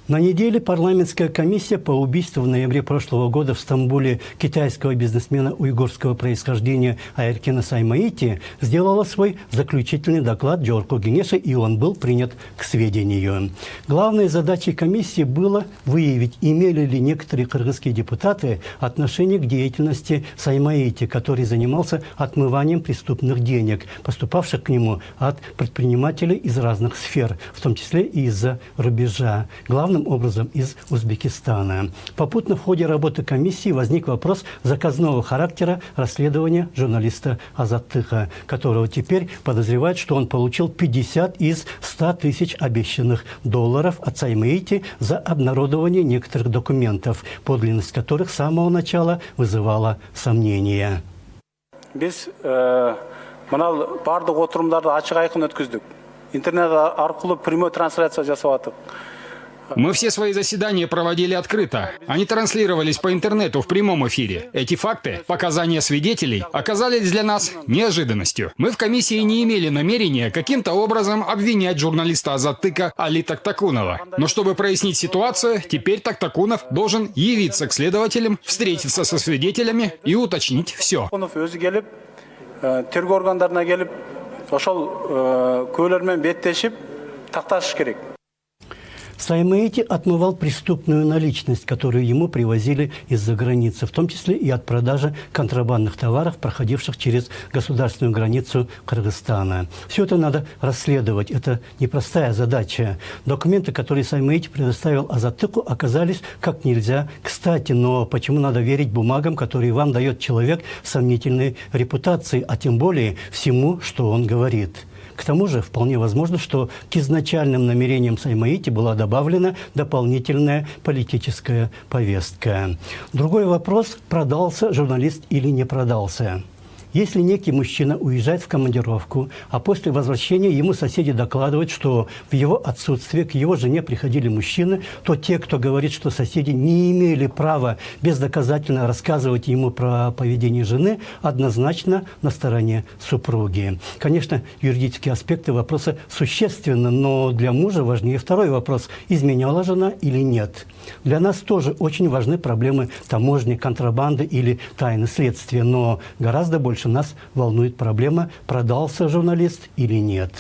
На неделе парламентская комиссия по убийству в ноябре прошлого года в Стамбуле китайского бизнесмена уйгурского происхождения Айркена Саймаити сделала свой заключительный доклад Джорку Генеше, и он был принят к сведению. Главной задачей комиссии было выявить, имели ли некоторые кыргызские депутаты отношение к деятельности Саймаити, который занимался отмыванием преступных денег, поступавших к нему от предпринимателей из разных сфер, в том числе и из-за рубежа. Главным образом из Узбекистана. Попутно в ходе работы комиссии возник вопрос заказного характера расследования журналиста Азаттыка, которого теперь подозревают, что он получил 50 из 100 тысяч обещанных долларов от Саймаити за обнародование некоторых документов, подлинность которых с самого начала вызывала сомнения. Biz мынау бардық отырымдарды ашық айқын өткіздік. Интернет арқылы прямой трансляция жасап атық. Мы все свои заседания проводили открыто. Они транслировались по интернету в прямом эфире. Эти факты, показания свидетелей, оказались для нас неожиданностью. Мы в комиссии не имели намерения каким-то образом обвинять журналиста Азаттыка Али Тактакунова. Но чтобы прояснить ситуацию, теперь Тактакунов должен явиться к следователям, встретиться со свидетелями и уточнить все. Тергөө органдарына келип, ошол көйлөрмен беттешип, такташыш керек. Саймаити отмывал преступную наличность, которую ему привозили из-за границы, в том числе и от продажи контрабандных товаров, проходивших через государственную границу Кыргызстана. Все это надо расследовать. Это непростая задача. Документы, которые Саймаити предоставил Азаттыку, оказались как нельзя кстати. Но почему надо верить бумагам, которые вам дает человек с сомнительной репутацией, а тем более всему, что он говорит? К тому же, вполне возможно, что к изначальным намерениям Саймаити была добавлена дополнительная политическая повестка. Другой вопрос – продался журналист или не продался. Если некий мужчина уезжает в командировку, а после возвращения ему соседи докладывают, что в его отсутствие к его жене приходили мужчины, то те, кто говорит, что соседи не имели права бездоказательно рассказывать ему про поведение жены, однозначно на стороне супруги. Конечно, юридические аспекты вопроса существенны, но для мужа важнее второй вопрос – изменяла жена или нет. Для нас тоже очень важны проблемы таможни, контрабанды или тайны следствия, но гораздо больше нас волнует проблема, продался журналист или нет.